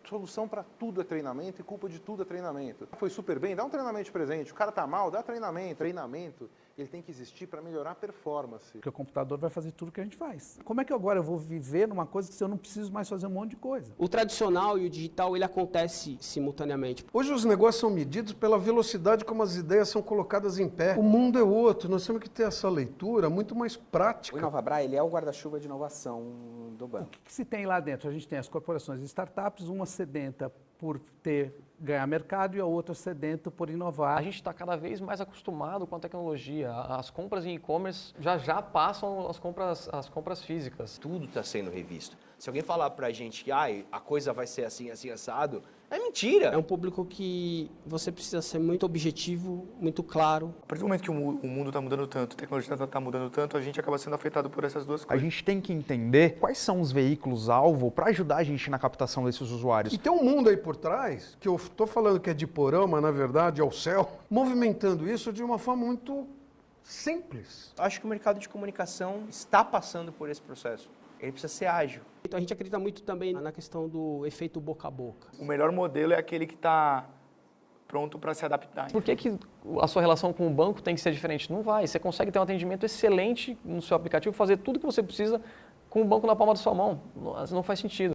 solução para tudo é treinamento e culpa de tudo é treinamento. Foi super bem, dá um treinamento de presente. O cara tá mal, dá treinamento. Treinamento, ele tem que existir para melhorar a performance. Porque o computador vai fazer tudo que a gente faz. Como é que agora eu vou viver numa coisa que eu não preciso mais fazer um monte de coisa? O tradicional e o digital, ele acontece simultaneamente. Hoje os negócios são medidos pela velocidade como as ideias são colocadas em pé. O mundo é outro, nós temos que ter essa leitura muito mais prática. O Inovabra, ele é o guarda-chuva de inovação do banco. O que se tem lá dentro? A gente tem as corporações e startups, uma sedenta por ganhar mercado e a outra sedenta por inovar. A gente está cada vez mais acostumado com a tecnologia. As compras em e-commerce já passam as compras físicas. Tudo está sendo revisto. Se alguém falar pra gente que a coisa vai ser assim, assim, assado, é mentira. É um público que você precisa ser muito objetivo, muito claro. A partir do momento que o mundo está mudando tanto, a tecnologia está mudando tanto, a gente acaba sendo afetado por essas duas coisas. A gente tem que entender quais são os veículos-alvo para ajudar a gente na captação desses usuários. E tem um mundo aí por trás, que eu estou falando que é de porão, mas na verdade é o céu, movimentando isso de uma forma muito simples. Acho que o mercado de comunicação está passando por esse processo. Ele precisa ser ágil. Então a gente acredita muito também na questão do efeito boca a boca. O melhor modelo é aquele que está pronto para se adaptar. Por que a sua relação com o banco tem que ser diferente? Não vai. Você consegue ter um atendimento excelente no seu aplicativo, fazer tudo que você precisa com o banco na palma da sua mão. Não faz sentido.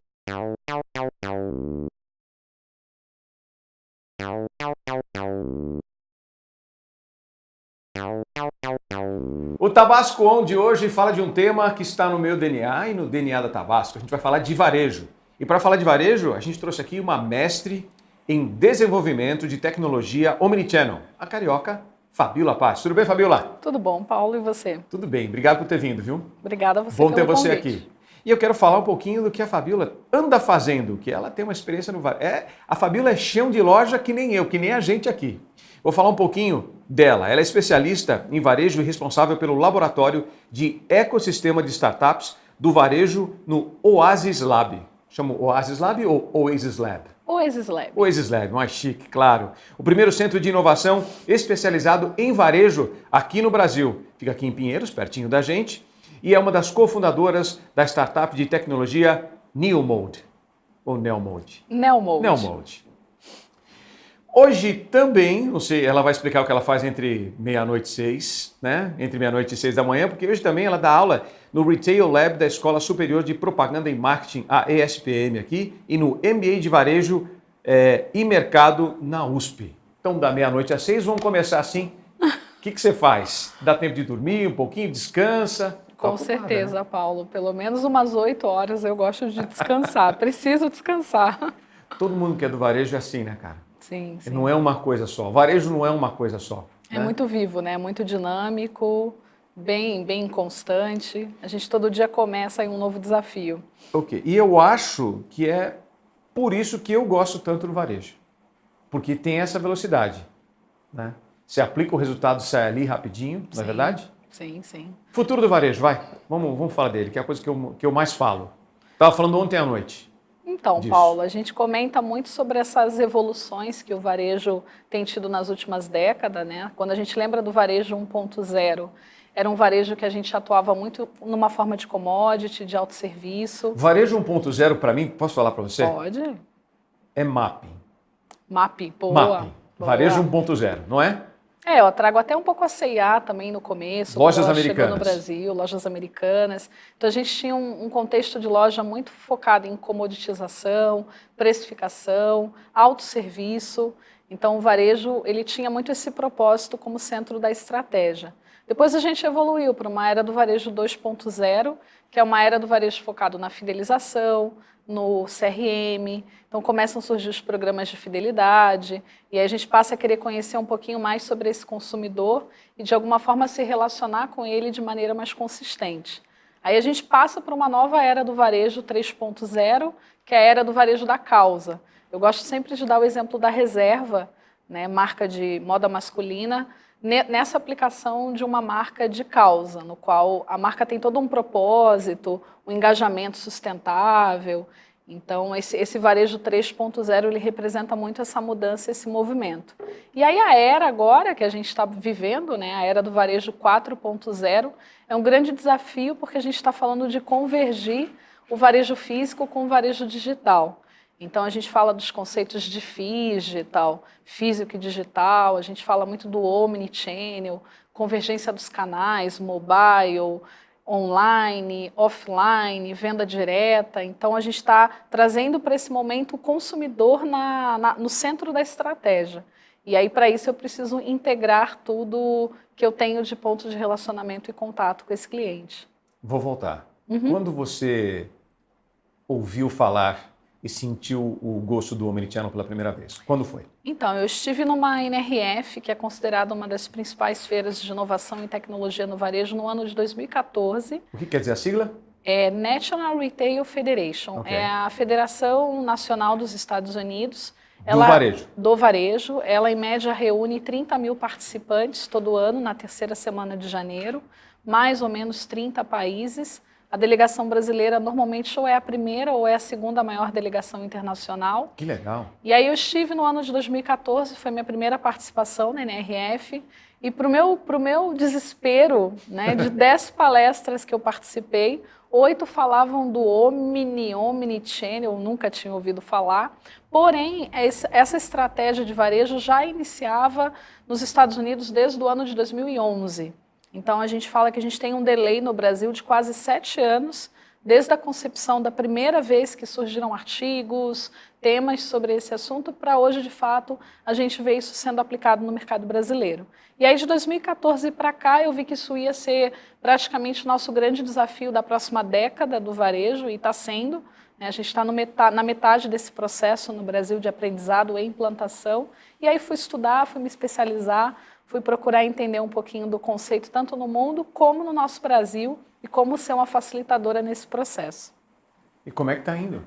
O Tabasco On de hoje fala de um tema que está no meu DNA e no DNA da Tabasco. A gente vai falar de varejo. E para falar de varejo, a gente trouxe aqui uma mestre em desenvolvimento de tecnologia Omnichannel, a carioca Fabiola Paz. Tudo bem, Fabiola? Tudo bom, Paulo, e você? Tudo bem, obrigado por ter vindo, viu? Obrigada a você Bom ter pelo você convite. aqui. E eu quero falar um pouquinho do que a Fabiola anda fazendo, que ela tem uma experiência no varejo. A Fabiola é chão de loja que nem eu, que nem a gente aqui. Vou falar um pouquinho dela. Ela é especialista em varejo e responsável pelo laboratório de ecossistema de startups do varejo no Oasis Lab. Chama Oasis Lab ou Oasis Lab? Oasis Lab. Oasis Lab, mais chique, claro. O primeiro centro de inovação especializado em varejo aqui no Brasil. Fica aqui em Pinheiros, pertinho da gente. E é uma das cofundadoras da startup de tecnologia Neomode. Ou Neomode? Neomode. Neomode. Hoje também, não sei, ela vai explicar o que ela faz entre meia-noite e 6, né? Entre meia-noite e 6 da manhã, porque hoje também ela dá aula no Retail Lab da Escola Superior de Propaganda e Marketing, a ESPM aqui, e no MBA de Varejo e Mercado na USP. Então, da meia-noite às 6, vamos começar assim. O que você faz? Dá tempo de dormir um pouquinho, descansa? Com certeza, né? Paulo. Pelo menos umas 8 horas eu gosto de descansar. Preciso descansar. Todo mundo que é do varejo é assim, né, cara? Sim, sim. Não é uma coisa só. O varejo não é uma coisa só. É muito vivo, né? Muito dinâmico, bem constante. A gente todo dia começa em um novo desafio. Ok. E eu acho que é por isso que eu gosto tanto do varejo. Porque tem essa velocidade, né? Você aplica o resultado, sai ali rapidinho, não é verdade? Sim, sim. Futuro do varejo, vai. Vamos falar dele, que é a coisa que eu mais falo. Estava falando ontem à noite. Então, disso. Paulo, a gente comenta muito sobre essas evoluções que o varejo tem tido nas últimas décadas, né? Quando a gente lembra do varejo 1.0, era um varejo que a gente atuava muito numa forma de commodity, de autosserviço. Varejo 1.0, para mim, posso falar para você? Pode. É mapping. Mapping, boa. Mapping. Boa. Varejo 1.0, não é? Eu trago até um pouco a C&A também no começo. Lojas quando ela americanas. chegou no Brasil, lojas americanas. Então a gente tinha um contexto de loja muito focado em comoditização, precificação, autosserviço. Então o varejo ele tinha muito esse propósito como centro da estratégia. Depois a gente evoluiu para uma era do varejo 2.0, que é uma era do varejo focado na fidelização, no CRM, então começam a surgir os programas de fidelidade, e aí a gente passa a querer conhecer um pouquinho mais sobre esse consumidor e de alguma forma se relacionar com ele de maneira mais consistente. Aí a gente passa para uma nova era do varejo 3.0, que é a era do varejo da causa. Eu gosto sempre de dar o exemplo da Reserva, né, marca de moda masculina, nessa aplicação de uma marca de causa, no qual a marca tem todo um propósito, um engajamento sustentável. Então, esse varejo 3.0, ele representa muito essa mudança, esse movimento. E aí a era agora que a gente está vivendo, né, a era do varejo 4.0, é um grande desafio porque a gente está falando de convergir o varejo físico com o varejo digital. Então, a gente fala dos conceitos de digital, físico e digital, a gente fala muito do omnichannel, convergência dos canais, mobile, online, offline, venda direta. Então, a gente está trazendo para esse momento o consumidor no centro da estratégia. E aí, para isso, eu preciso integrar tudo que eu tenho de ponto de relacionamento e contato com esse cliente. Vou voltar. Quando você ouviu falar e sentiu o gosto do Omnichannel pela primeira vez? Quando foi? Então, eu estive numa NRF, que é considerada uma das principais feiras de inovação e tecnologia no varejo, no ano de 2014. O que quer dizer a sigla? É National Retail Federation. Ok. É a Federação Nacional dos Estados Unidos. Do varejo. Do varejo. Ela, em média, reúne 30 mil participantes todo ano, na terceira semana de janeiro, mais ou menos 30 países. A delegação brasileira normalmente ou é a primeira ou é a segunda maior delegação internacional. Que legal. E aí eu estive no ano de 2014, foi minha primeira participação na NRF, e para o meu desespero, né, de 10 palestras que eu participei, 8 falavam do Omnichannel, eu nunca tinha ouvido falar, porém essa estratégia de varejo já iniciava nos Estados Unidos desde o ano de 2011. Então, a gente fala que a gente tem um delay no Brasil de quase 7 anos, desde a concepção da primeira vez que surgiram artigos, temas sobre esse assunto, para hoje, de fato, a gente vê isso sendo aplicado no mercado brasileiro. E aí, de 2014 para cá, eu vi que isso ia ser praticamente o nosso grande desafio da próxima década do varejo, e está sendo. Né? A gente está na metade desse processo no Brasil de aprendizado e implantação. E aí fui estudar, fui me especializar, fui procurar entender um pouquinho do conceito, tanto no mundo como no nosso Brasil, e como ser uma facilitadora nesse processo. E como é que tá indo?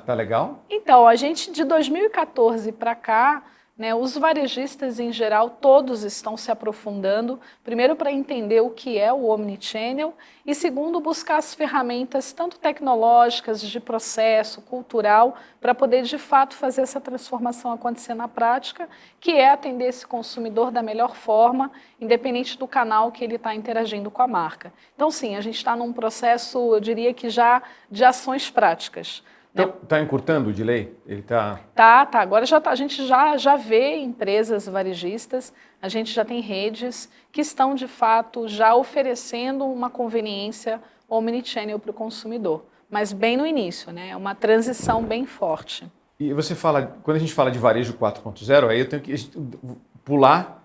Tá legal? Então, a gente, de 2014 para cá, né, os varejistas, em geral, todos estão se aprofundando, primeiro para entender o que é o Omnichannel, e segundo, buscar as ferramentas, tanto tecnológicas, de processo, cultural, para poder, de fato, fazer essa transformação acontecer na prática, que é atender esse consumidor da melhor forma, independente do canal que ele está interagindo com a marca. Então, sim, a gente está num processo, eu diria que já de ações práticas. Então, está encurtando o delay? Ele está... Tá. Agora a gente já vê empresas varejistas, a gente já tem redes que estão, de fato, já oferecendo uma conveniência omnichannel para o consumidor. Mas bem no início, né? É uma transição bem forte. E você fala, quando a gente fala de varejo 4.0, aí eu tenho que pular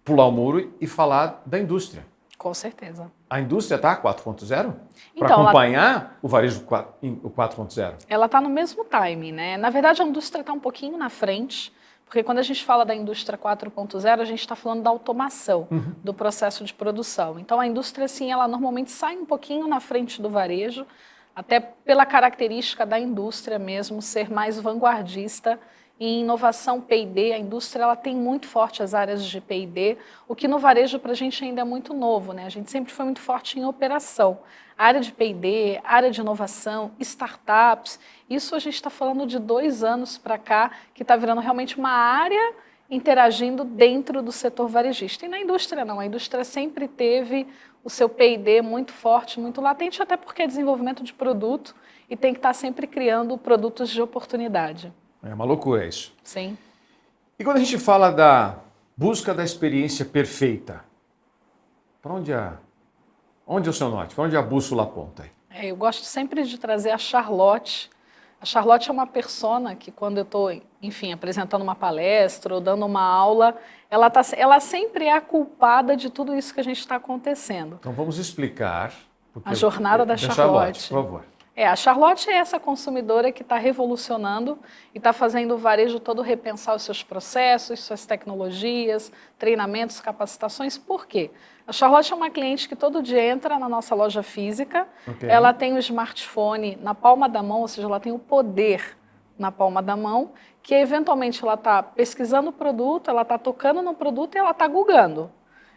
o muro e falar da indústria. Com certeza. A indústria está 4.0? Então, para acompanhar o varejo 4.0? Ela está no mesmo time, né? Na verdade, a indústria está um pouquinho na frente, porque quando a gente fala da indústria 4.0, a gente está falando da automação do processo de produção. Então, a indústria, sim, ela normalmente sai um pouquinho na frente do varejo, até pela característica da indústria mesmo ser mais vanguardista em inovação P&D. A indústria ela tem muito forte as áreas de P&D, o que no varejo para a gente ainda é muito novo, né? A gente sempre foi muito forte em operação. A área de P&D, área de inovação, startups, isso a gente está falando de 2 anos para cá, que está virando realmente uma área interagindo dentro do setor varejista. E na indústria não, a indústria sempre teve o seu P&D muito forte, muito latente, até porque é desenvolvimento de produto e tem que estar sempre criando produtos de oportunidade. É uma loucura isso. Sim. E quando a gente fala da busca da experiência perfeita, para onde é o seu norte? Para onde a bússola aponta? Eu gosto sempre de trazer a Charlotte. A Charlotte é uma persona que, quando eu estou, enfim, apresentando uma palestra ou dando uma aula, ela sempre é a culpada de tudo isso que a gente está acontecendo. Então vamos explicar. A jornada da Charlotte. Por favor. A Charlotte é essa consumidora que está revolucionando e está fazendo o varejo todo repensar os seus processos, suas tecnologias, treinamentos, capacitações. Por quê? A Charlotte é uma cliente que todo dia entra na nossa loja física, ela tem o smartphone na palma da mão, ou seja, ela tem o poder na palma da mão, que eventualmente ela está pesquisando o produto, ela está tocando no produto e ela está googando.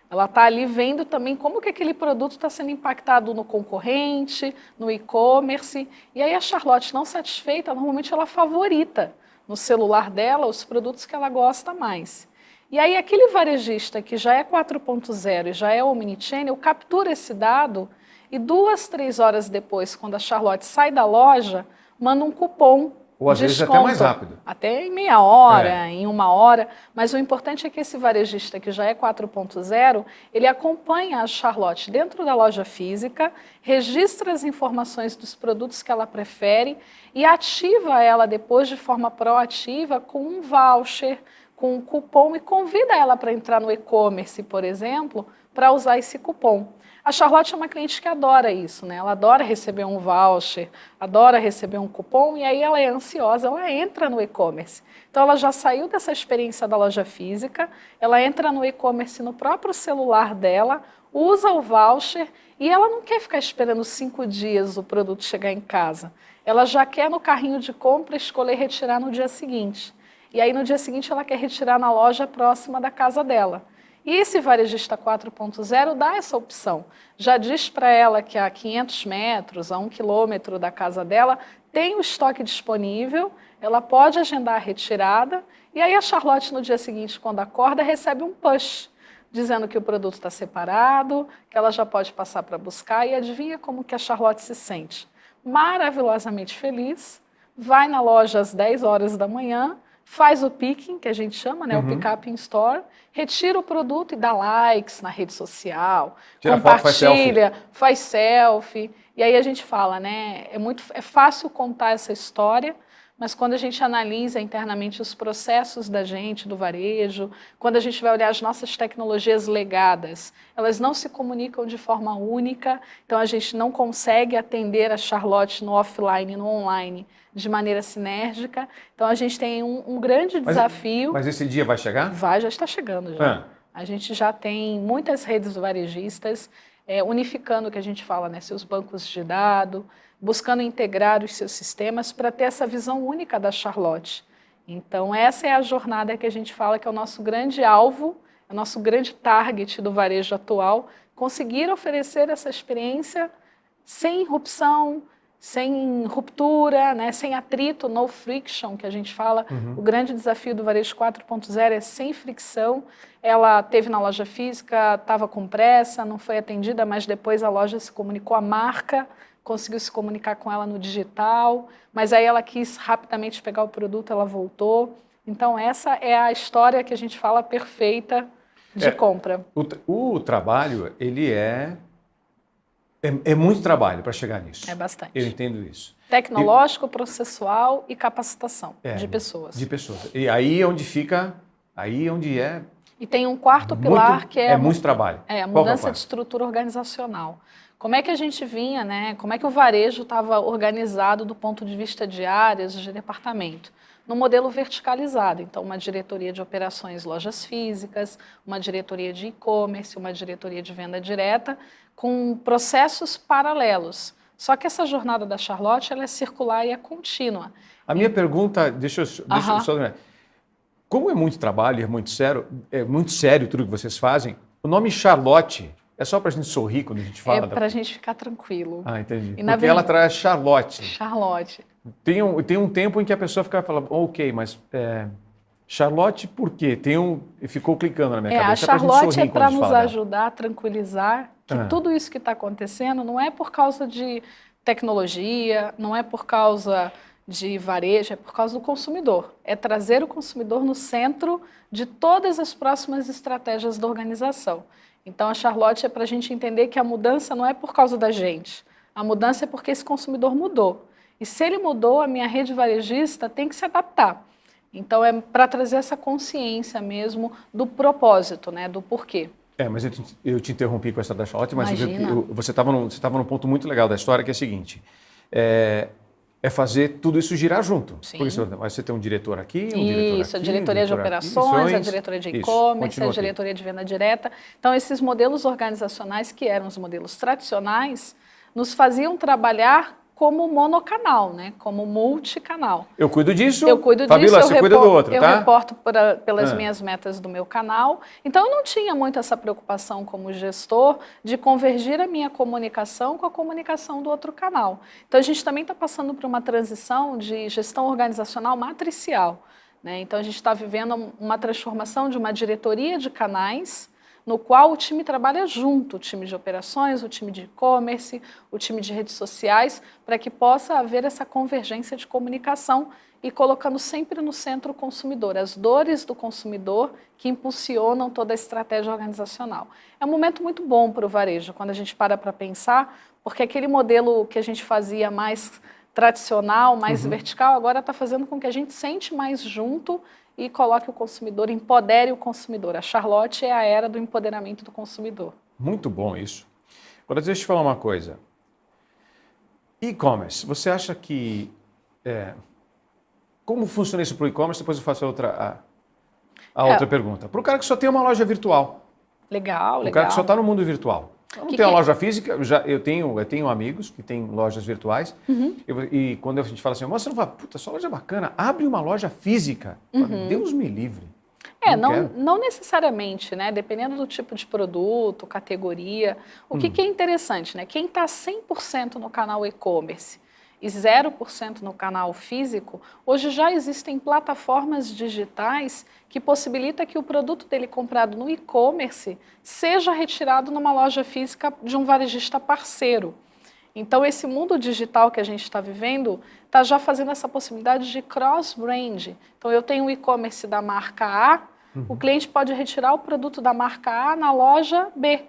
Ela está ali vendo também como que aquele produto está sendo impactado no concorrente, no e-commerce. E aí a Charlotte, não satisfeita, normalmente ela favorita no celular dela os produtos que ela gosta mais. E aí aquele varejista que já é 4.0 e já é omnichannel, captura esse dado e 2, 3 horas depois, quando a Charlotte sai da loja, manda um cupom Ou às vezes até mais rápido. Até em meia hora, em 1 hora. Mas o importante é que esse varejista, que já é 4.0, ele acompanha a Charlotte dentro da loja física, registra as informações dos produtos que ela prefere e ativa ela depois de forma proativa com um voucher, com um cupom e convida ela para entrar no e-commerce, por exemplo, para usar esse cupom. A Charlotte é uma cliente que adora isso, né? Ela adora receber um voucher, adora receber um cupom, e aí ela é ansiosa, ela entra no e-commerce. Então ela já saiu dessa experiência da loja física, ela entra no e-commerce no próprio celular dela, usa o voucher e ela não quer ficar esperando 5 dias o produto chegar em casa. Ela já quer no carrinho de compra escolher retirar no dia seguinte. E aí no dia seguinte ela quer retirar na loja próxima da casa dela. E esse varejista 4.0 dá essa opção. Já diz para ela que a 500 metros, a 1 quilômetro da casa dela, tem o estoque disponível, ela pode agendar a retirada, e aí a Charlotte, no dia seguinte, quando acorda, recebe um push, dizendo que o produto está separado, que ela já pode passar para buscar, e adivinha como que a Charlotte se sente? Maravilhosamente feliz, vai na loja às 10 horas da manhã, faz o picking, que a gente chama, né, o pick-up in store, retira o produto e dá likes na rede social, Tira compartilha, faz selfie. E aí a gente fala, né, é fácil contar essa história, mas quando a gente analisa internamente os processos da gente, do varejo, quando a gente vai olhar as nossas tecnologias legadas, elas não se comunicam de forma única, então a gente não consegue atender a Charlotte no offline e no online de maneira sinérgica. Então a gente tem um grande desafio. Mas esse dia vai chegar? Vai, já está chegando já. A gente já tem muitas redes varejistas unificando o que a gente fala, né, seus bancos de dados, buscando integrar os seus sistemas para ter essa visão única da Charlotte. Então essa é a jornada que a gente fala que é o nosso grande alvo, é o nosso grande target do varejo atual, conseguir oferecer essa experiência sem irrupção, sem ruptura, né, sem atrito, no friction, que a gente fala. O grande desafio do varejo 4.0 é sem fricção. Ela teve na loja física, estava com pressa, não foi atendida, mas depois a loja se comunicou, a marca conseguiu se comunicar com ela no digital, mas aí ela quis rapidamente pegar o produto, ela voltou. Então essa é a história que a gente fala perfeita de compra. O trabalho, ele é muito trabalho para chegar nisso. É bastante. Eu entendo isso. Tecnológico, processual e capacitação de pessoas. De pessoas. E aí é onde fica, aí é onde é... E tem um quarto pilar que é... muito trabalho. A mudança de estrutura organizacional. Como é que a gente vinha, né? Como é que o varejo estava organizado do ponto de vista de áreas, de departamento? No modelo verticalizado, então uma diretoria de operações lojas físicas, uma diretoria de e-commerce, uma diretoria de venda direta, com processos paralelos. Só que essa jornada da Charlotte ela é circular e é contínua. A minha pergunta, deixa eu só... Como é muito trabalho, é muito sério tudo que vocês fazem, o nome Charlotte é só para a gente sorrir quando a gente fala? É para a gente ficar tranquilo. Ah, entendi. E porque ela traz Charlotte. Charlotte. Tem um tempo em que a pessoa fica falando, ok, mas Charlotte por quê? Ficou clicando na minha cabeça. A Charlotte é para nos ajudar a tranquilizar que tudo isso que está acontecendo não é por causa de tecnologia, não é por causa de varejo, é por causa do consumidor. É trazer o consumidor no centro de todas as próximas estratégias da organização. Então, a Charlotte é para a gente entender que a mudança não é por causa da gente. A mudança é porque esse consumidor mudou. E se ele mudou, a minha rede varejista tem que se adaptar. Então, é para trazer essa consciência mesmo do propósito, né, do porquê. Mas eu te interrompi com essa da Charlotte, mas Imagina. você estava num ponto muito legal da história, que é o seguinte, é fazer tudo isso girar junto. Sim. Porque você tem um diretor aqui, Isso, a diretoria de operações, a diretoria de e-commerce, a diretoria de venda direta. Então, esses modelos organizacionais, que eram os modelos tradicionais, nos faziam trabalhar como monocanal, né? Como multicanal. Eu cuido disso, eu cuido Fabíola, disso, você cuida do outro, eu tá? reporto pelas minhas metas do meu canal. Então, eu não tinha muito essa preocupação como gestor de convergir a minha comunicação com a comunicação do outro canal. Então, a gente também está passando por uma transição de gestão organizacional matricial, né? Então, a gente está vivendo uma transformação de uma diretoria de canais no qual o time trabalha junto, o time de operações, o time de e-commerce, o time de redes sociais, para que possa haver essa convergência de comunicação e colocando sempre no centro o consumidor, as dores do consumidor que impulsionam toda a estratégia organizacional. É um momento muito bom para o varejo, quando a gente para pensar, porque aquele modelo que a gente fazia mais tradicional, mais vertical, agora está fazendo com que a gente sente mais junto e coloque o consumidor, empodere o consumidor. A Charlotte é a era do empoderamento do consumidor. Muito bom isso. Agora, deixa eu te falar uma coisa. E-commerce, você acha que... como funciona isso para o e-commerce? Depois eu faço outra pergunta. Para o cara que só tem uma loja virtual. Legal, O cara que só está no mundo virtual. Eu não tenho uma loja física, eu tenho amigos que têm lojas virtuais. E quando a gente fala assim, você não fala, puta, sua loja é bacana, abre uma loja física. Deus me livre. Não necessariamente, né? Dependendo do tipo de produto, categoria. O que é interessante, né? Quem está 100% no canal e-commerce e 0% no canal físico, hoje já existem plataformas digitais que possibilitam que o produto dele comprado no e-commerce seja retirado numa loja física de um varejista parceiro. Então, esse mundo digital que a gente está vivendo está já fazendo essa possibilidade de cross-brand. Então, eu tenho o e-commerce da marca A, o cliente pode retirar o produto da marca A na loja B.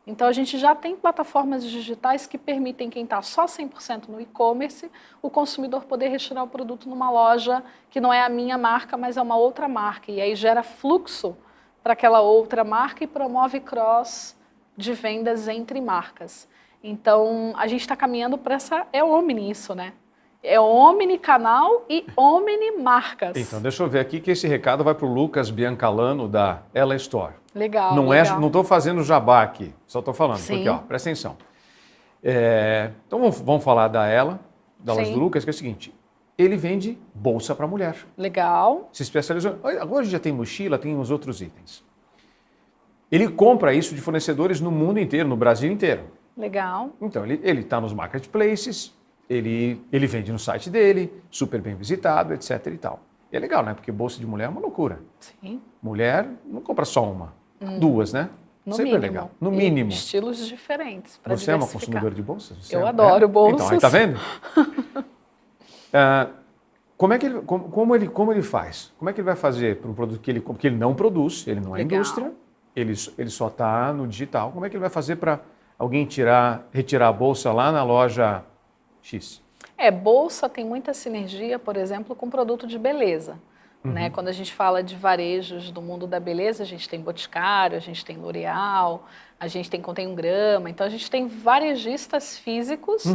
Então, a gente já tem plataformas digitais que permitem quem está só 100% no e-commerce, o consumidor poder retirar o produto numa loja que não é a minha marca, mas é uma outra marca. E aí gera fluxo para aquela outra marca e promove cross de vendas entre marcas. Então, a gente está caminhando para essa... É omni isso, né? É omni-canal e omni-marcas. Então, deixa eu ver aqui que esse recado vai para o Lucas Biancalano, da Ela Store. Legal, Não legal. Não estou fazendo jabá aqui, só estou falando. Sim. Porque, ó, presta atenção. Então, vamos falar da Ela, da loja Sim. do Lucas, que é o seguinte. Ele vende bolsa para mulher. Legal. Se especializou. Agora já tem mochila, tem os outros itens. Ele compra isso de fornecedores no mundo inteiro, no Brasil inteiro. Legal. Então, ele está nos marketplaces, ele vende no site dele, super bem visitado, etc. e tal. E é legal, né? Porque bolsa de mulher é uma loucura. Sim. Mulher não compra só uma, duas, né? No Sempre mínimo. é legal. No E mínimo. estilos diferentes. Pra Você é uma diversificar. consumidora de bolsas? Você Eu adoro bolsas. Então, aí tá vendo? Como ele faz? Como é que ele vai fazer para um produto que ele não produz, ele não é Legal. indústria, ele só está no digital. Como é que ele vai fazer para alguém retirar a bolsa lá na loja X? Bolsa tem muita sinergia, por exemplo, com produto de beleza. Né? Quando a gente fala de varejos do mundo da beleza, a gente tem Boticário, a gente tem L'Oréal, a gente contém um Grama. Então, a gente tem varejistas físicos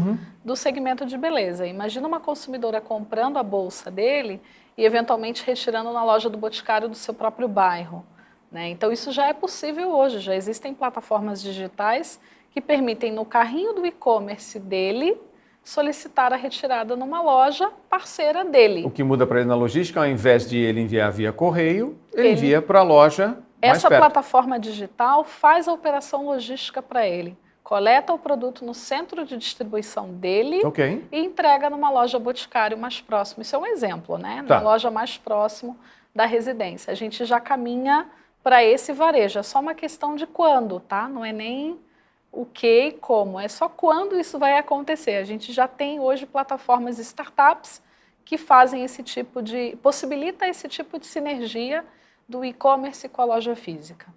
do segmento de beleza. Imagina uma consumidora comprando a bolsa dele e, eventualmente, retirando na loja do Boticário do seu próprio bairro. Né? Então, isso já é possível hoje. Já existem plataformas digitais que permitem, no carrinho do e-commerce dele, solicitar a retirada numa loja parceira dele. O que muda para ele na logística, ao invés de ele enviar via correio, ele envia para a loja mais Essa perto. plataforma digital faz a operação logística para ele. Coleta o produto no centro de distribuição dele e entrega numa loja Boticário mais próximo. Isso é um exemplo, né? Na loja mais próximo da residência. A gente já caminha para esse varejo. É só uma questão de quando, tá? Não é nem o que e como, é só quando isso vai acontecer. A gente já tem hoje plataformas startups que fazem possibilita esse tipo de sinergia do e-commerce com a loja física.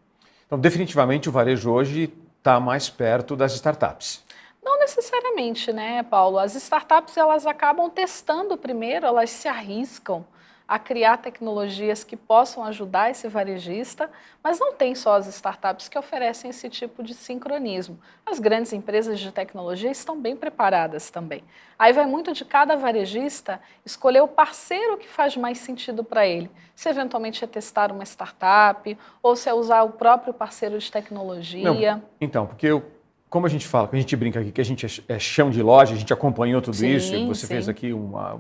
Então, definitivamente, o varejo hoje está mais perto das startups. Não necessariamente, né, Paulo? As startups, elas acabam testando primeiro, elas se arriscam a criar tecnologias que possam ajudar esse varejista, mas não tem só as startups que oferecem esse tipo de sincronismo. As grandes empresas de tecnologia estão bem preparadas também. Aí vai muito de cada varejista escolher o parceiro que faz mais sentido para ele. Se eventualmente é testar uma startup, ou se é usar o próprio parceiro de tecnologia. Não, então, porque como a gente fala, que a gente brinca aqui, que a gente é chão de loja, a gente acompanhou tudo isso, e você fez aqui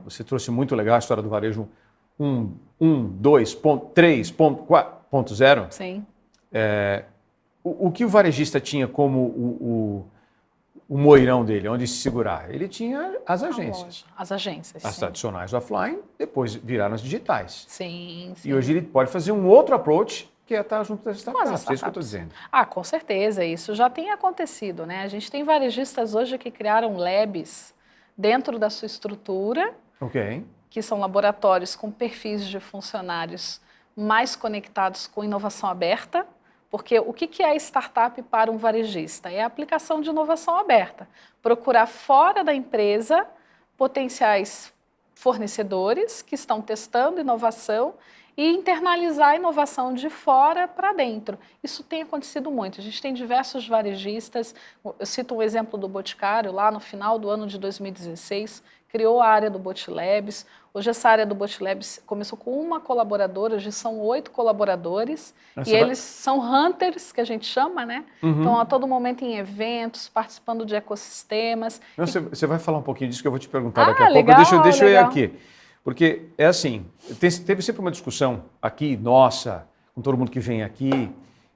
você trouxe muito legal a história do varejo 3.0. Sim. O que o varejista tinha como o moirão dele, onde se segurar? Ele tinha as agências. As agências, As sim. tradicionais offline, depois viraram as digitais. Sim, sim. E hoje ele pode fazer um outro approach, que é estar junto das startups. É isso que eu estou dizendo. Ah, com certeza, isso já tem acontecido, né? A gente tem varejistas hoje que criaram labs dentro da sua estrutura, Ok. que são laboratórios com perfis de funcionários mais conectados com inovação aberta, porque o que é startup para um varejista? É a aplicação de inovação aberta. Procurar fora da empresa potenciais fornecedores que estão testando inovação e internalizar a inovação de fora para dentro. Isso tem acontecido muito. A gente tem diversos varejistas, eu cito um exemplo do Boticário, lá no final do ano de 2016, criou a área do Botlabs. Hoje essa área do Botlabs começou com uma colaboradora, hoje são 8 colaboradores, e eles são hunters, que a gente chama, né? Estão a todo momento em eventos, participando de ecossistemas. Não, você vai falar um pouquinho disso que eu vou te perguntar daqui a pouco. Legal, Deixa eu ir legal. aqui. Porque é assim, teve sempre uma discussão aqui, nossa, com todo mundo que vem aqui,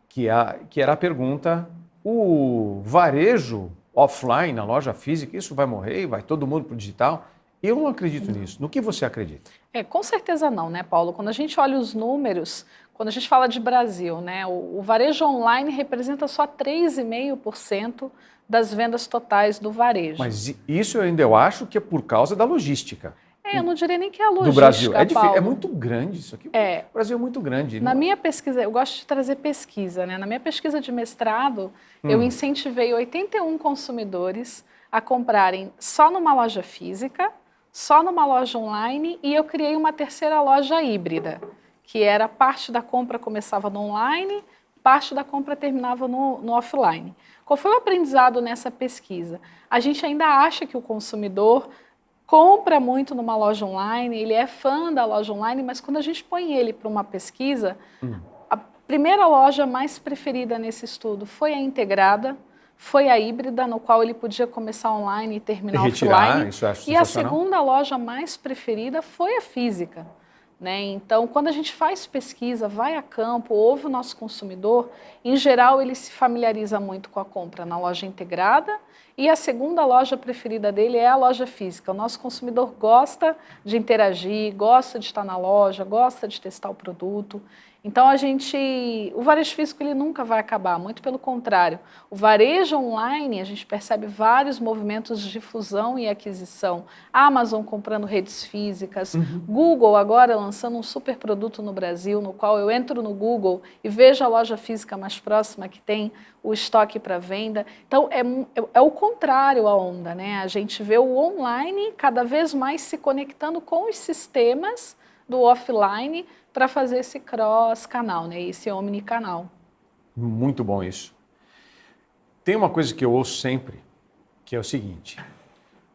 que era a pergunta, o varejo offline, na loja física, isso vai morrer, vai todo mundo para o digital? Eu não acredito nisso. No que você acredita? Com certeza não, né, Paulo? Quando a gente olha os números, quando a gente fala de Brasil, né, o varejo online representa só 3,5% das vendas totais do varejo. Mas isso eu acho que é por causa da logística. Eu não diria nem que é a logística, do Brasil. É Paulo. muito grande isso aqui. O Brasil é muito grande. Na minha pesquisa, eu gosto de trazer pesquisa, né? Na minha pesquisa de mestrado, eu incentivei 81 consumidores a comprarem só numa loja física, só numa loja online, e eu criei uma terceira loja híbrida, que era parte da compra começava no online, parte da compra terminava no offline. Qual foi o aprendizado nessa pesquisa? A gente ainda acha que o consumidor compra muito numa loja online, ele é fã da loja online, mas quando a gente põe ele para uma pesquisa, a primeira loja mais preferida nesse estudo foi a integrada, foi a híbrida, no qual ele podia começar online e terminar offline. Isso é e a segunda loja mais preferida foi a física. Né? Então, quando a gente faz pesquisa, vai a campo, ouve o nosso consumidor, em geral ele se familiariza muito com a compra na loja integrada, e a segunda loja preferida dele é a loja física. O nosso consumidor gosta de interagir, gosta de estar na loja, gosta de testar o produto. Então, o varejo físico ele nunca vai acabar, muito pelo contrário. O varejo online, a gente percebe vários movimentos de fusão e aquisição. Amazon comprando redes físicas, Google agora lançando um super produto no Brasil, no qual eu entro no Google e vejo a loja física mais próxima que tem o estoque para venda. Então, é o contrário a onda, né? A gente vê o online cada vez mais se conectando com os sistemas do offline para fazer esse cross-canal, né? Esse omnicanal. Muito bom isso. Tem uma coisa que eu ouço sempre, que é o seguinte: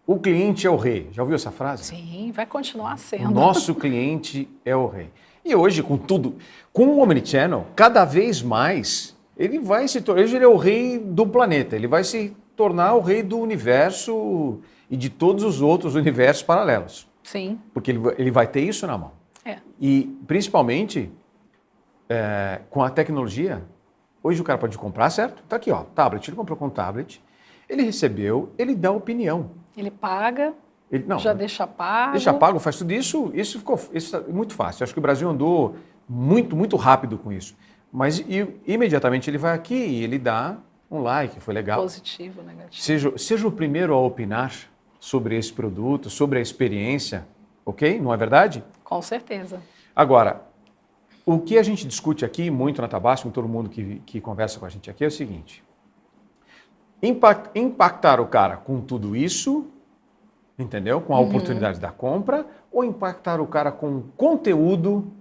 o cliente é o rei. Já ouviu essa frase? Sim, vai continuar O sendo. nosso cliente é o rei. E hoje, com tudo, com o Omnichannel, cada vez mais, ele vai se tornar, hoje ele é o rei do planeta, ele vai se tornar o rei do universo e de todos os outros universos paralelos. Sim. Porque ele vai ter isso na mão. E, principalmente, com a tecnologia, hoje o cara pode comprar, certo? Tá aqui, ó, tablet, ele comprou com um tablet, ele recebeu, ele dá opinião. Ele paga, já deixa pago. Deixa pago, faz tudo isso, isso tá muito fácil. Eu acho que o Brasil andou muito, muito rápido com isso. Mas imediatamente ele vai aqui e ele dá um like, foi legal. Positivo, negativo. Seja o primeiro a opinar sobre esse produto, sobre a experiência, ok? Não é verdade? Com certeza. Agora, o que a gente discute aqui muito na Tabasco, com todo mundo que conversa com a gente aqui, é o seguinte: impactar o cara com tudo isso, entendeu? Com a oportunidade da compra, ou impactar o cara com conteúdo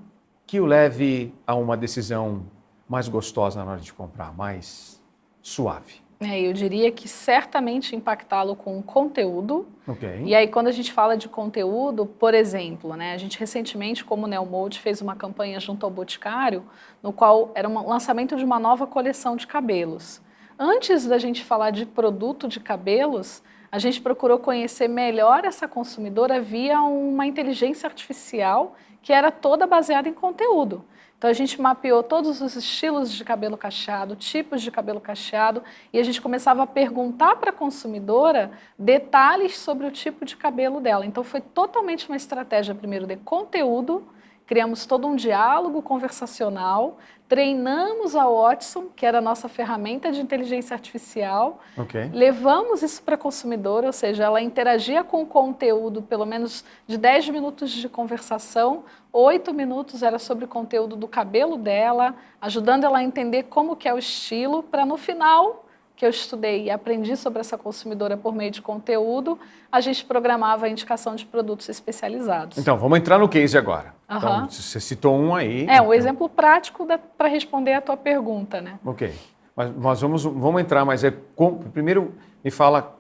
que o leve a uma decisão mais gostosa na hora de comprar, mais suave? Eu diria que certamente impactá-lo com conteúdo. Okay. E aí, quando a gente fala de conteúdo, por exemplo, né, a gente recentemente, como Neomode, fez uma campanha junto ao Boticário, no qual era um lançamento de uma nova coleção de cabelos. Antes da gente falar de produto de cabelos, a gente procurou conhecer melhor essa consumidora via uma inteligência artificial que era toda baseada em conteúdo. Então, a gente mapeou todos os estilos de cabelo cacheado, tipos de cabelo cacheado, e a gente começava a perguntar para a consumidora detalhes sobre o tipo de cabelo dela. Então, foi totalmente uma estratégia, primeiro, de conteúdo criamos todo um diálogo conversacional, treinamos a Watson, que era a nossa ferramenta de inteligência artificial, Ok. levamos isso para a consumidora, ou seja, ela interagia com o conteúdo, pelo menos de 10 minutos de conversação, 8 minutos era sobre o conteúdo do cabelo dela, ajudando ela a entender como que é o estilo, para no final, que eu estudei e aprendi sobre essa consumidora por meio de conteúdo, a gente programava a indicação de produtos especializados. Então, vamos entrar no case agora. Aham. Então, você citou um aí. Um exemplo prático para responder a tua pergunta, né? Ok. Mas vamos entrar, mas primeiro me fala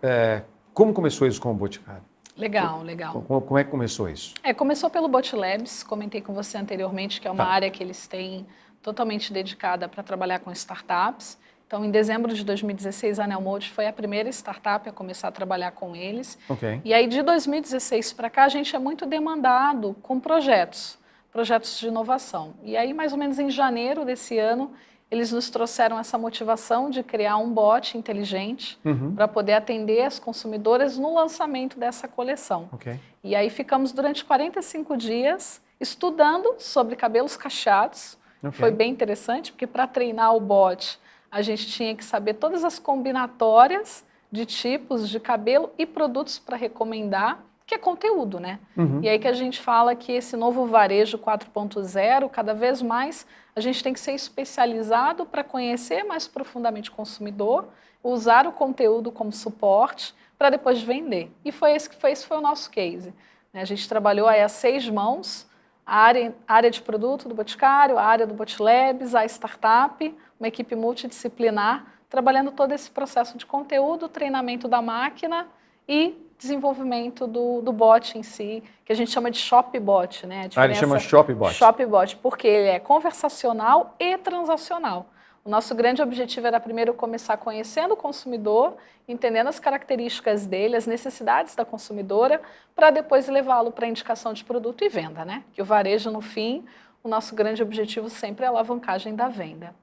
como começou isso com o Boticário? Legal. Como é que começou isso? Começou pelo Bot Labs, comentei com você anteriormente, que é uma Tá. área que eles têm totalmente dedicada para trabalhar com startups. Então, em dezembro de 2016, a Nelmode foi a primeira startup a começar a trabalhar com eles. Ok. E aí, de 2016 para cá, a gente é muito demandado com projetos de inovação. E aí, mais ou menos em janeiro desse ano, eles nos trouxeram essa motivação de criar um bot inteligente para poder atender as consumidoras no lançamento dessa coleção. Ok. E aí ficamos durante 45 dias estudando sobre cabelos cacheados. Ok. Foi bem interessante, porque para treinar o bot, a gente tinha que saber todas as combinatórias de tipos de cabelo e produtos para recomendar, que é conteúdo, né? E aí que a gente fala que esse novo varejo 4.0, cada vez mais, a gente tem que ser especializado para conhecer mais profundamente o consumidor, usar o conteúdo como suporte para depois vender. E esse foi o nosso case, né? A gente trabalhou aí a 6 mãos, a área de produto do Boticário, a área do Bot Labs, a startup, uma equipe multidisciplinar, trabalhando todo esse processo de conteúdo, treinamento da máquina e desenvolvimento do bot em si, que a gente chama de shopbot, né? Ele chama shopbot. Shopbot, porque ele é conversacional e transacional. O nosso grande objetivo era primeiro começar conhecendo o consumidor, entendendo as características dele, as necessidades da consumidora, para depois levá-lo para indicação de produto e venda, né? Que o varejo, no fim, o nosso grande objetivo sempre é a alavancagem da venda.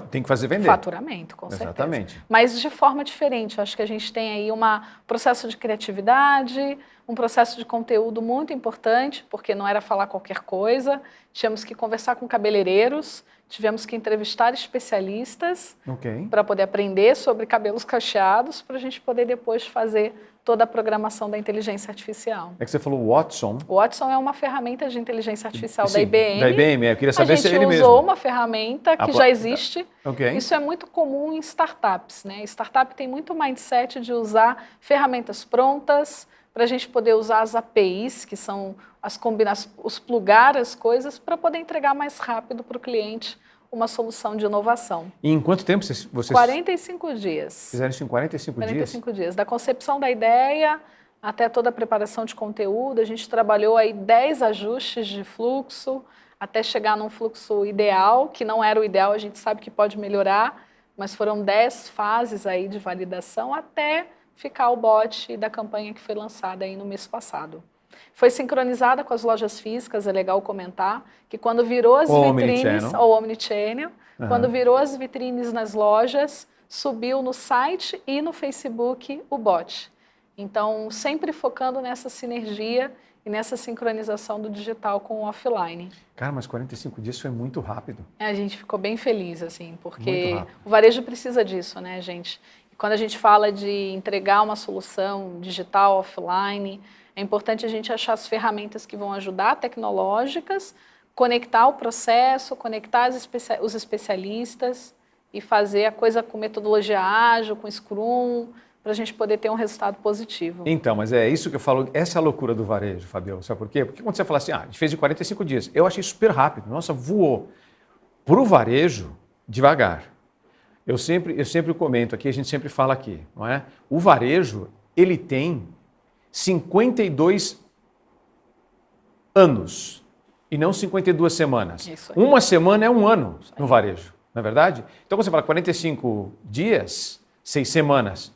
Tem que fazer vender. Faturamento, com certeza. Exatamente. Mas de forma diferente. Acho que a gente tem aí um processo de criatividade, um processo de conteúdo muito importante, porque não era falar qualquer coisa. Tínhamos que conversar com cabeleireiros, tivemos que entrevistar especialistas para poder aprender sobre cabelos cacheados, para a gente poder depois fazer toda a programação da inteligência artificial. É que você falou Watson. O Watson é uma ferramenta de inteligência artificial da Sim, IBM. Da IBM, eu queria saber se é ele A gente mesmo. usou uma ferramenta que já existe. Ok. Isso é muito comum em startups, né? Startup tem muito mindset de usar ferramentas prontas para a gente poder usar as APIs, que são os plugar as coisas, para poder entregar mais rápido para o cliente uma solução de inovação. E em quanto tempo vocês 45 dias. fizeram isso em 45 dias? 45 dias. Da concepção da ideia até toda a preparação de conteúdo, a gente trabalhou aí 10 ajustes de fluxo, até chegar num fluxo ideal, que não era o ideal, a gente sabe que pode melhorar, mas foram 10 fases aí de validação até ficar o bot da campanha que foi lançada aí no mês passado. Foi sincronizada com as lojas físicas, é legal comentar, que quando virou as vitrines, ou Omnichannel, quando virou as vitrines nas lojas, subiu no site e no Facebook o bot. Então, sempre focando nessa sinergia e nessa sincronização do digital com o offline. Cara, mas 45 dias foi muito rápido. A gente ficou bem feliz, assim, porque o varejo precisa disso, né, gente? E quando a gente fala de entregar uma solução digital, offline, é importante a gente achar as ferramentas que vão ajudar, tecnológicas, conectar o processo, conectar os especialistas e fazer a coisa com metodologia ágil, com Scrum, para a gente poder ter um resultado positivo. Então, mas é isso que eu falo, essa é a loucura do varejo, Fabio. Sabe por quê? Porque quando você fala assim, a gente fez em 45 dias, eu achei super rápido, nossa, voou. Para o varejo, devagar. Eu sempre comento aqui, a gente sempre fala aqui, não é? O varejo, ele tem 52 anos e não 52 semanas. Uma semana é um ano no varejo, não é verdade? Então, quando você fala 45 dias, 6 semanas,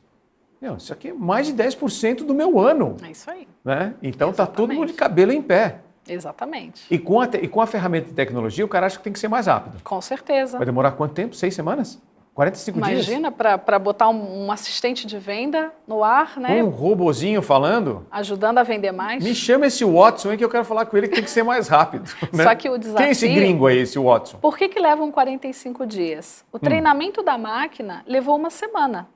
isso aqui é mais de 10% do meu ano. É isso aí. Né? Então, está todo mundo de cabelo em pé. Exatamente. E com a ferramenta de tecnologia, o cara acha que tem que ser mais rápido. Com certeza. Vai demorar quanto tempo? 6 semanas? 45 dias? Imagina, para botar um assistente de venda no ar, né? Um robozinho falando? Ajudando a vender mais. Me chama esse Watson aí que eu quero falar com ele que tem que ser mais rápido. Né? Só que o desafio... Quem é esse gringo aí, esse Watson? Por que levam 45 dias? O treinamento da máquina levou uma semana,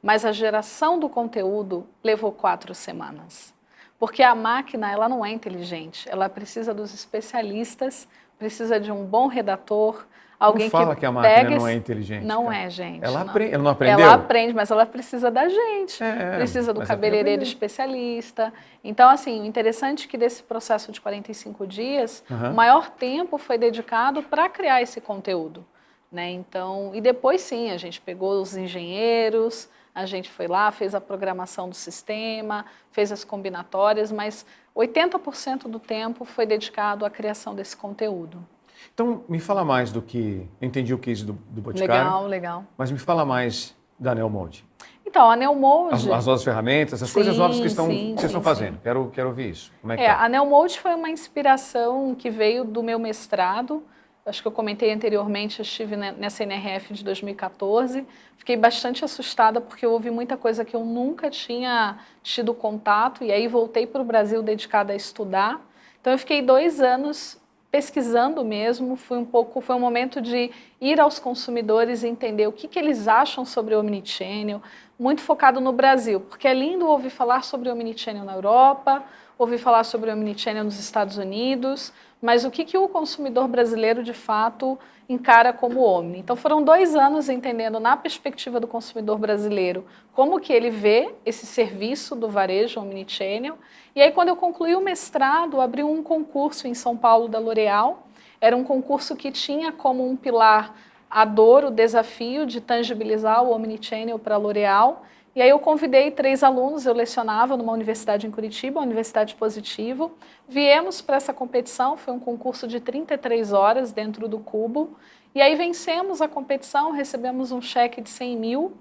mas a geração do conteúdo levou 4 semanas. Porque a máquina, ela não é inteligente, ela precisa dos especialistas, precisa de um bom redator, alguém não fala que a máquina não é inteligente. Não cara. é, gente. Ela não. não aprendeu? Ela aprende, mas ela precisa da gente. Precisa do mas cabeleireiro especialista. Então, assim, o interessante é que desse processo de 45 dias, o maior tempo foi dedicado para criar esse conteúdo. Né? Então, e depois sim, a gente pegou os engenheiros, a gente foi lá, fez a programação do sistema, fez as combinatórias, mas 80% do tempo foi dedicado à criação desse conteúdo. Então, me fala mais do que... Entendi o case do Boticário. Legal. Mas me fala mais da Neomode. Então, a Neomode... As novas ferramentas, as coisas novas que vocês estão fazendo. Sim. Quero ouvir isso. Como é que tá? A Neomode foi uma inspiração que veio do meu mestrado. Acho que eu comentei anteriormente, eu estive nessa NRF de 2014. Fiquei bastante assustada porque eu ouvi muita coisa que eu nunca tinha tido contato. E aí voltei para o Brasil dedicada a estudar. Então, eu fiquei 2 anos pesquisando mesmo. Foi um momento de ir aos consumidores e entender o que eles acham sobre o Omnichannel, muito focado no Brasil, porque é lindo ouvir falar sobre o Omnichannel na Europa, ouvir falar sobre o Omnichannel nos Estados Unidos, mas o que o consumidor brasileiro, de fato, encara como Omni. Então, foram 2 anos entendendo, na perspectiva do consumidor brasileiro, como que ele vê esse serviço do varejo Omnichannel. E aí, quando eu concluí o mestrado, abri um concurso em São Paulo da L'Oréal. Era um concurso que tinha como um pilar a dor, o desafio de tangibilizar o Omnichannel para a L'Oréal. E aí eu convidei 3 alunos, eu lecionava numa universidade em Curitiba, a Universidade Positivo. Viemos para essa competição, foi um concurso de 33 horas dentro do Cubo. E aí vencemos a competição, recebemos um cheque de 100 mil,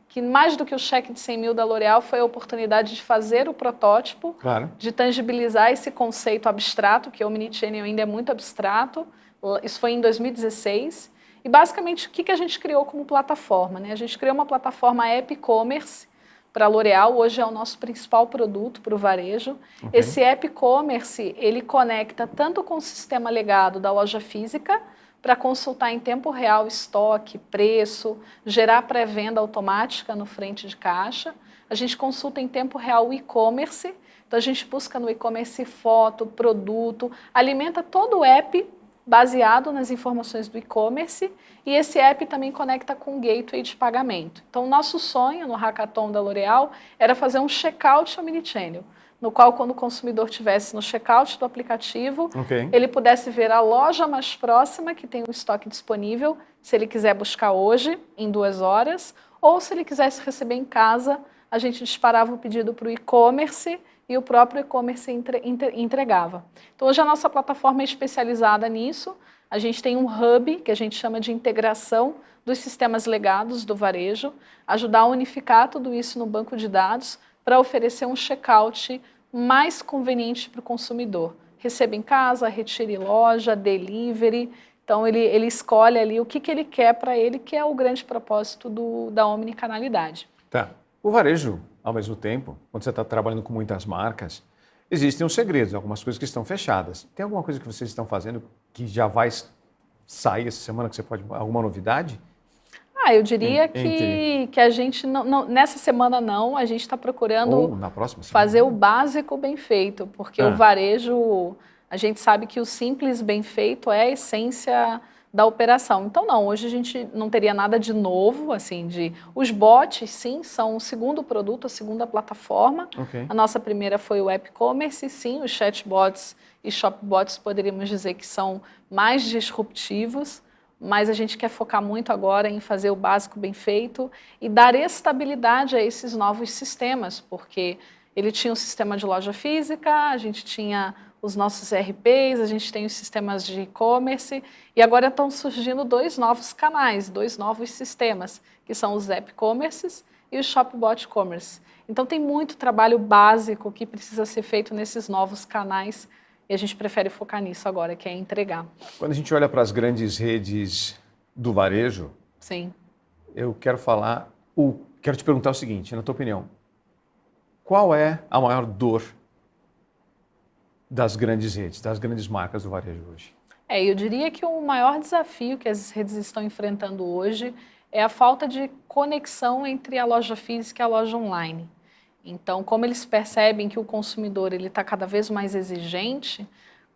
que mais do que o cheque de 100 mil da L'Oréal foi a oportunidade de fazer o protótipo, de tangibilizar esse conceito abstrato, que o Omnichannel ainda é muito abstrato. Isso foi em 2016. E basicamente, o que a gente criou como plataforma? Né? A gente criou uma plataforma App Commerce para a L'Oréal, hoje é o nosso principal produto para o varejo. Esse App Commerce, ele conecta tanto com o sistema legado da loja física, para consultar em tempo real estoque, preço, gerar pré-venda automática no frente de caixa. A gente consulta em tempo real o e-commerce, então a gente busca no e-commerce foto, produto, alimenta todo o app baseado nas informações do e-commerce, e esse app também conecta com o gateway de pagamento. Então, o nosso sonho no Hackathon da L'Oréal era fazer um checkout Omnichannel, no qual, quando o consumidor estivesse no checkout do aplicativo, ele pudesse ver a loja mais próxima que tem o estoque disponível, se ele quiser buscar hoje, em 2 horas, ou se ele quisesse receber em casa, a gente disparava o pedido para o e-commerce e o próprio e-commerce entregava. Então, hoje a nossa plataforma é especializada nisso. A gente tem um hub, que a gente chama de integração dos sistemas legados do varejo, ajudar a unificar tudo isso no banco de dados para oferecer um checkout mais conveniente para o consumidor. Receba em casa, retire em loja, delivery. Então, ele escolhe ali o que ele quer para ele, que é o grande propósito da omnicanalidade. Tá. O varejo, ao mesmo tempo, quando você está trabalhando com muitas marcas, existem os segredos, algumas coisas que estão fechadas. Tem alguma coisa que vocês estão fazendo que já vai sair essa semana, que você pode... Alguma novidade? Eu diria que a gente, nessa semana não, a gente está procurando na próxima fazer o básico bem feito, porque o varejo, a gente sabe que o simples bem feito é a essência da operação. Então, não, hoje a gente não teria nada de novo, assim, os bots, sim, são o segundo produto, a segunda plataforma. A nossa primeira foi o App Commerce, sim, os chatbots e shopbots poderíamos dizer que são mais disruptivos, mas a gente quer focar muito agora em fazer o básico bem feito e dar estabilidade a esses novos sistemas, porque ele tinha um sistema de loja física, a gente tinha os nossos ERPs, a gente tem os sistemas de e-commerce e agora estão surgindo 2 novos canais, 2 novos sistemas, que são os App Commerces e o Shopbot Commerce. Então tem muito trabalho básico que precisa ser feito nesses novos canais e a gente prefere focar nisso agora, que é entregar. Quando a gente olha para as grandes redes do varejo, sim, eu quero quero te perguntar o seguinte, na tua opinião, qual é a maior dor das grandes redes, das grandes marcas do varejo hoje? Eu diria que o maior desafio que as redes estão enfrentando hoje é a falta de conexão entre a loja física e a loja online. Então, como eles percebem que o consumidor está cada vez mais exigente,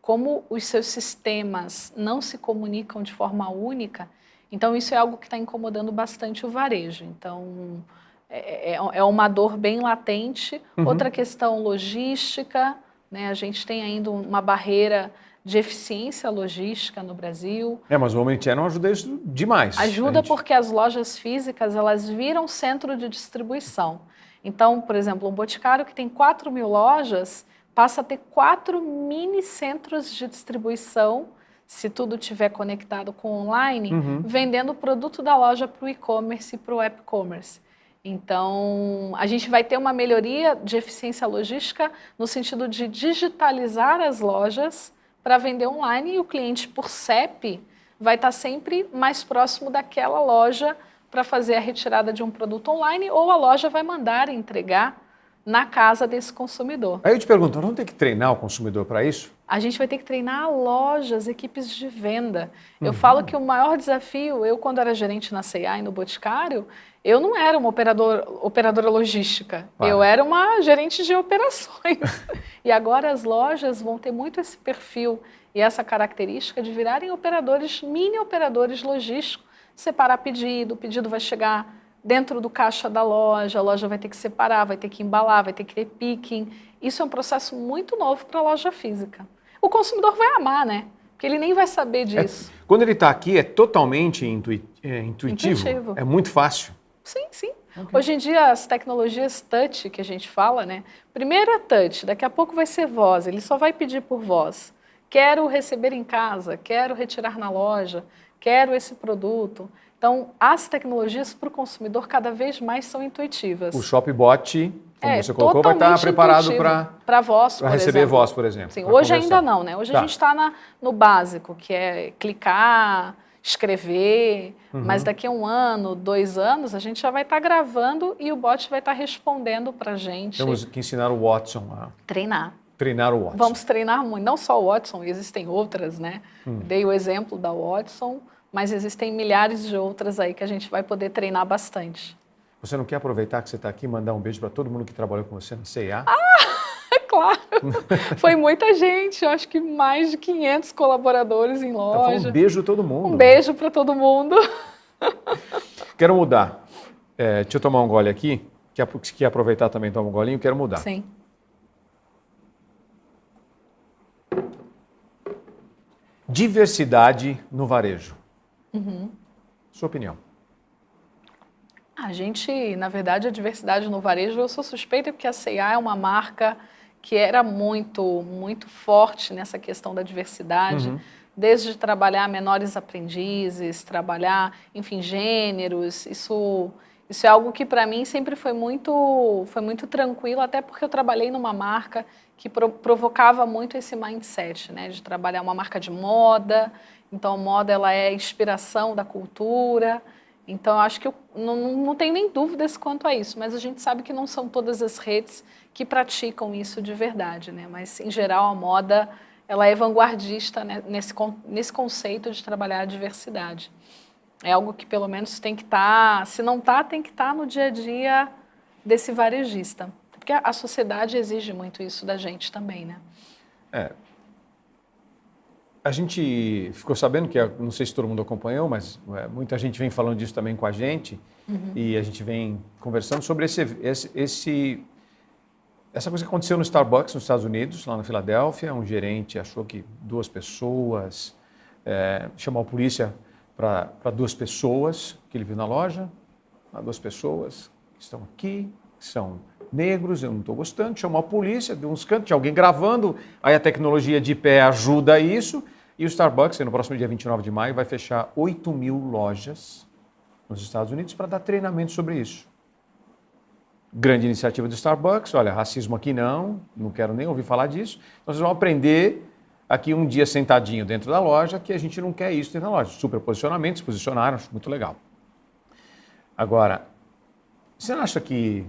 como os seus sistemas não se comunicam de forma única, então isso é algo que está incomodando bastante o varejo. Então, é uma dor bem latente. Outra questão logística, né? A gente tem ainda uma barreira de eficiência logística no Brasil. Mas o Omnichannel ajuda isso demais. Ajuda porque as lojas físicas, elas viram centro de distribuição. Então, por exemplo, um Boticário que tem 4.000 lojas, passa a ter 4 mini centros de distribuição, se tudo estiver conectado com online, vendendo o produto da loja para o e-commerce e para o app commerce. Então, a gente vai ter uma melhoria de eficiência logística no sentido de digitalizar as lojas para vender online, e o cliente, por CEP, vai estar sempre mais próximo daquela loja para fazer a retirada de um produto online, ou a loja vai mandar entregar na casa desse consumidor. Aí eu te pergunto, não tem que treinar o consumidor para isso? A gente vai ter que treinar lojas, equipes de venda. Eu falo que o maior desafio, eu quando era gerente na C&A e no Boticário, eu não era uma operadora logística, eu era uma gerente de operações. E agora as lojas vão ter muito esse perfil e essa característica de virarem operadores, mini operadores logísticos, separar pedido, o pedido vai chegar dentro do caixa da loja, a loja vai ter que separar, vai ter que embalar, vai ter que ter picking. Isso é um processo muito novo para a loja física. O consumidor vai amar, né? Porque ele nem vai saber disso. Quando ele está aqui, é totalmente intuitivo. É muito fácil. Sim, sim. Okay. Hoje em dia, as tecnologias touch, que a gente fala, né? Primeiro é touch, daqui a pouco vai ser voz, ele só vai pedir por voz. Quero receber em casa, quero retirar na loja, quero esse produto. Então, as tecnologias para o consumidor cada vez mais são intuitivas. O Shopbot, como você colocou, vai estar preparado para voz, por receber exemplo. Voz, por exemplo. Sim, hoje ainda não, né? Hoje a gente está no básico, que é clicar, escrever, mas daqui a 1 ano, 2 anos, a gente já vai estar gravando e o bot vai estar respondendo para a gente. Temos que ensinar o Watson a treinar o Watson. Vamos treinar muito, não só o Watson, existem outras, né? Dei o exemplo da Watson, mas existem milhares de outras aí que a gente vai poder treinar bastante. Você não quer aproveitar que você está aqui e mandar um beijo para todo mundo que trabalhou com você na C&A? Claro! Foi muita gente, eu acho que mais de 500 colaboradores em loja. Então, um beijo para todo mundo. Um beijo para todo mundo. Quero mudar. Deixa eu tomar um gole aqui. Quer aproveitar também e tomar um golinho? Quero mudar. Sim. Diversidade no varejo. Sua opinião? A gente, na verdade, a diversidade no varejo, eu sou suspeita porque a C&A é uma marca que era muito forte nessa questão da diversidade, desde trabalhar menores aprendizes, trabalhar, enfim, gêneros. Isso é algo que para mim sempre foi muito tranquilo, até porque eu trabalhei numa marca que provocava muito esse mindset, né, de trabalhar uma marca de moda. Então, a moda ela é a inspiração da cultura. Então, eu acho que eu não tenho nem dúvidas quanto a isso, mas a gente sabe que não são todas as redes que praticam isso de verdade, né? Mas, em geral, a moda ela é vanguardista, né, nesse conceito de trabalhar a diversidade. É algo que, pelo menos, tem que estar, se não está, tem que estar no dia a dia desse varejista. Porque a sociedade exige muito isso da gente também, né? A gente ficou sabendo que, não sei se todo mundo acompanhou, mas muita gente vem falando disso também com a gente, e a gente vem conversando sobre essa coisa que aconteceu no Starbucks, nos Estados Unidos, lá na Filadélfia. Um gerente achou que 2 pessoas, chamou a polícia para 2 pessoas que ele viu na loja, 2 pessoas que estão aqui, que são negros, eu não estou gostando, chamou a polícia, deu uns cantos, tinha alguém gravando, aí a tecnologia de pé ajuda isso, e o Starbucks, no próximo dia 29 de maio, vai fechar 8.000 lojas nos Estados Unidos para dar treinamento sobre isso. Grande iniciativa do Starbucks, olha, racismo aqui não quero nem ouvir falar disso, então vocês vão aprender aqui um dia sentadinho dentro da loja, que a gente não quer isso dentro da loja. Super posicionamento, se posicionaram, acho muito legal. Agora, você acha que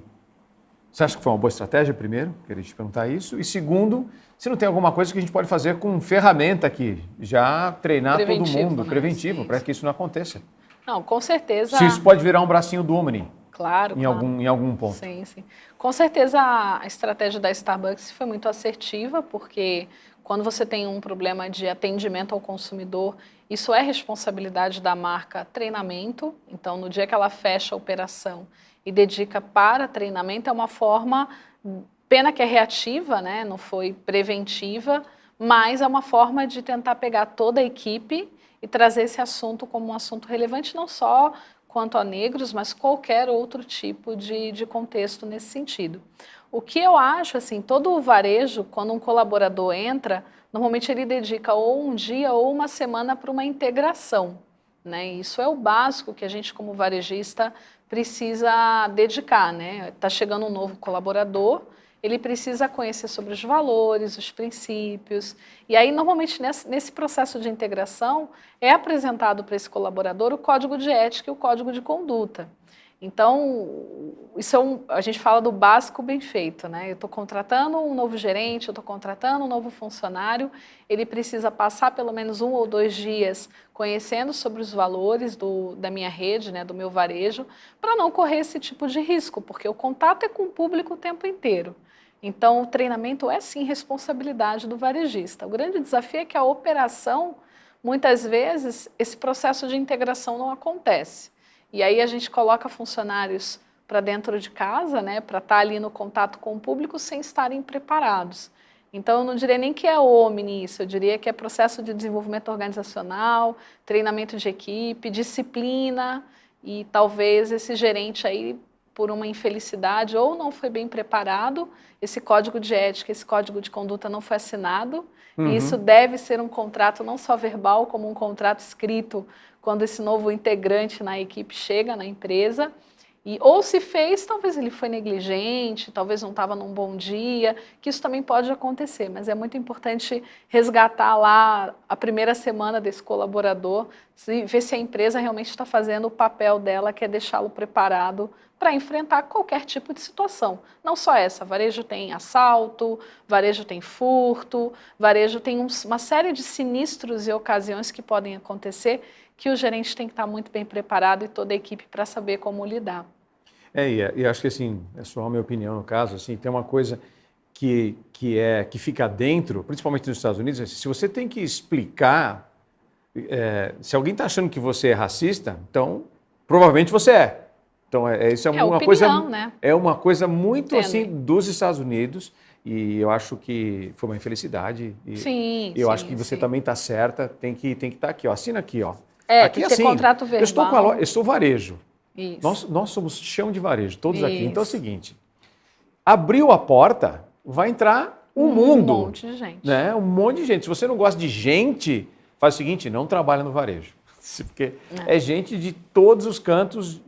foi uma boa estratégia, primeiro? Queria te perguntar isso. E segundo, se não tem alguma coisa que a gente pode fazer com ferramenta aqui, já treinar todo mundo, né? preventivo, Sim, para sim. que isso não aconteça. Não, com certeza. Se isso pode virar um bracinho do Omni Claro, em claro. algum ponto. Sim, sim. Com certeza a estratégia da Starbucks foi muito assertiva, porque quando você tem um problema de atendimento ao consumidor, isso é responsabilidade da marca treinamento. Então, no dia que ela fecha a operação e dedica para treinamento, é uma forma, pena que é reativa, né? Não foi preventiva, mas é uma forma de tentar pegar toda a equipe e trazer esse assunto como um assunto relevante, não só quanto a negros, mas qualquer outro tipo de contexto nesse sentido. O que eu acho, assim, todo o varejo, quando um colaborador entra, normalmente ele dedica ou um dia ou uma semana para uma integração, né? Isso é o básico que a gente, como varejista, precisa dedicar, né? Está chegando um novo colaborador, ele precisa conhecer sobre os valores, os princípios, e aí normalmente nesse processo de integração é apresentado para esse colaborador o código de ética e o código de conduta. Então, isso a gente fala do básico bem feito, né? Eu estou contratando um novo gerente, eu estou contratando um novo funcionário, ele precisa passar pelo menos 1 ou 2 dias conhecendo sobre os valores da minha rede, né, do meu varejo, para não correr esse tipo de risco, porque o contato é com o público o tempo inteiro. Então, o treinamento é sim responsabilidade do varejista. O grande desafio é que a operação, muitas vezes, esse processo de integração não acontece. E aí a gente coloca funcionários para dentro de casa, né, para estar ali no contato com o público sem estarem preparados. Então, eu não diria nem que é Omni isso, eu diria que é processo de desenvolvimento organizacional, treinamento de equipe, disciplina, e talvez esse gerente aí, por uma infelicidade, ou não foi bem preparado, esse código de ética, esse código de conduta não foi assinado, e isso deve ser um contrato não só verbal, como um contrato escrito quando esse novo integrante na equipe chega na empresa, ou se fez, talvez ele foi negligente, talvez não estava num bom dia, que isso também pode acontecer, mas é muito importante resgatar lá a primeira semana desse colaborador, ver se a empresa realmente está fazendo o papel dela, que é deixá-lo preparado para enfrentar qualquer tipo de situação. Não só essa, varejo tem assalto, varejo tem furto, varejo tem uma série de sinistros e ocasiões que podem acontecer, que o gerente tem que estar muito bem preparado e toda a equipe para saber como lidar. E acho que assim, é só a minha opinião no caso, assim, tem uma coisa que fica dentro, principalmente nos Estados Unidos, se você tem que explicar, se alguém está achando que você é racista, então provavelmente você é. Então isso é uma opinião, coisa, né? É uma coisa muito Entendem. assim dos Estados Unidos. E eu acho que foi uma infelicidade. E eu acho que você também está certa, tem que estar aqui, ó. Assina aqui, ó. Aqui, tem que ter contrato verbal. Eu estou varejo. Isso. Nós somos chão de varejo, todos aqui. Isso. Então é o seguinte, abriu a porta, vai entrar um mundo. Um monte de gente. Né? Um monte de gente. Se você não gosta de gente, faz o seguinte, não trabalha no varejo. Porque é gente de todos os cantos,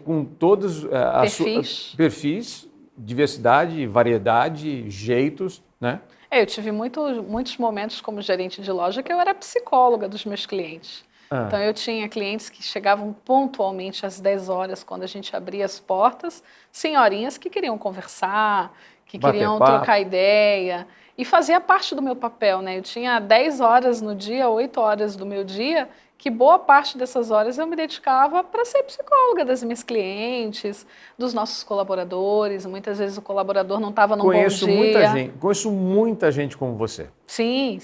com todos os perfis, diversidade, variedade, jeitos, né? Eu tive muitos momentos como gerente de loja que eu era psicóloga dos meus clientes. Então, eu tinha clientes que chegavam pontualmente às 10 horas, quando a gente abria as portas, senhorinhas que queriam conversar, que queriam trocar ideia, e fazia parte do meu papel, né? Eu tinha 10 horas no dia, 8 horas do meu dia, que boa parte dessas horas eu me dedicava para ser psicóloga das minhas clientes, dos nossos colaboradores. Muitas vezes o colaborador não estava num bom dia. Conheço muita gente como você. Sim.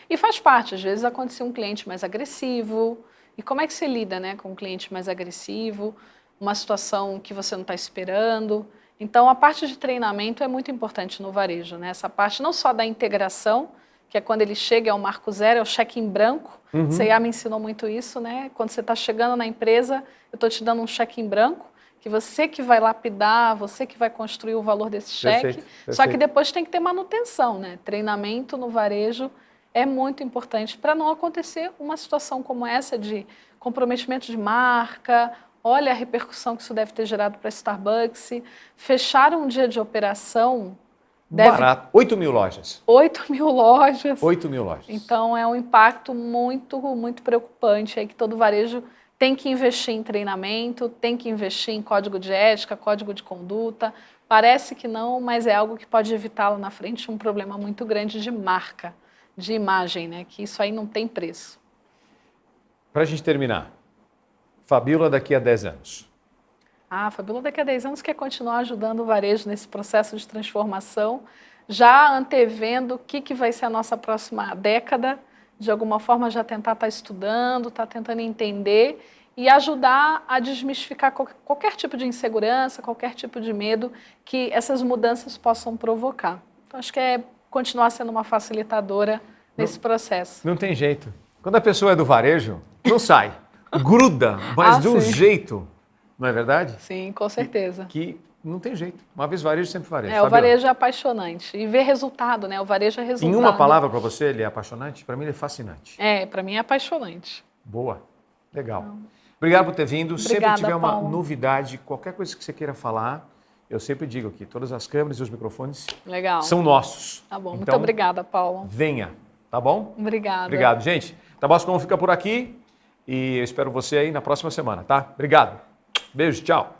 E faz parte, às vezes acontecia um cliente mais agressivo. E como é que você lida, né, com um cliente mais agressivo? Uma situação que você não está esperando. Então, a parte de treinamento é muito importante no varejo, né? Essa parte não só da integração, que é quando ele chega, é o marco zero, é o cheque em branco. Você já me ensinou muito isso, né? Quando você está chegando na empresa, eu estou te dando um cheque em branco, que você que vai lapidar, você que vai construir o valor desse cheque. Perfeito. Só que depois tem que ter manutenção, né? Treinamento no varejo é muito importante para não acontecer uma situação como essa de comprometimento de marca. Olha a repercussão que isso deve ter gerado para a Starbucks. Fechar um dia de operação... Barato. 8 mil lojas. 8 mil lojas. 8 mil lojas. Então, é um impacto muito preocupante aí que todo varejo tem que investir em treinamento, tem que investir em código de ética, código de conduta. Parece que não, mas é algo que pode evitar lá na frente um problema muito grande de marca, de imagem, né? Que isso aí não tem preço. Para a gente terminar, Fabíola daqui a 10 anos. A Fabíola daqui a 10 anos quer continuar ajudando o varejo nesse processo de transformação, já antevendo o que vai ser a nossa próxima década, de alguma forma já tentar estar estudando, estar tentando entender e ajudar a desmistificar qualquer tipo de insegurança, qualquer tipo de medo que essas mudanças possam provocar. Então, acho que é continuar sendo uma facilitadora nesse processo. Não tem jeito. Quando a pessoa é do varejo, não sai. Gruda, mas de um sim. jeito. Não é verdade? Sim, com certeza. Que não tem jeito. Uma vez varejo, sempre varejo. O Fabíola, varejo é apaixonante. E ver resultado, né? O varejo é resultado. em uma palavra para você, ele é apaixonante? Para mim, ele é fascinante. Para mim é apaixonante. Boa. Legal. Obrigado por ter vindo. Sempre Obrigada, tiver uma Paulo. novidade, qualquer coisa que você queira falar, eu sempre digo aqui, todas as câmeras e os microfones Legal. são nossos. Tá bom. Muito Então, obrigada, Paulo. venha, tá bom? Obrigada. Obrigado, gente. Tabasco fica por aqui e eu espero você aí na próxima semana, tá? Obrigado. Beijo, tchau.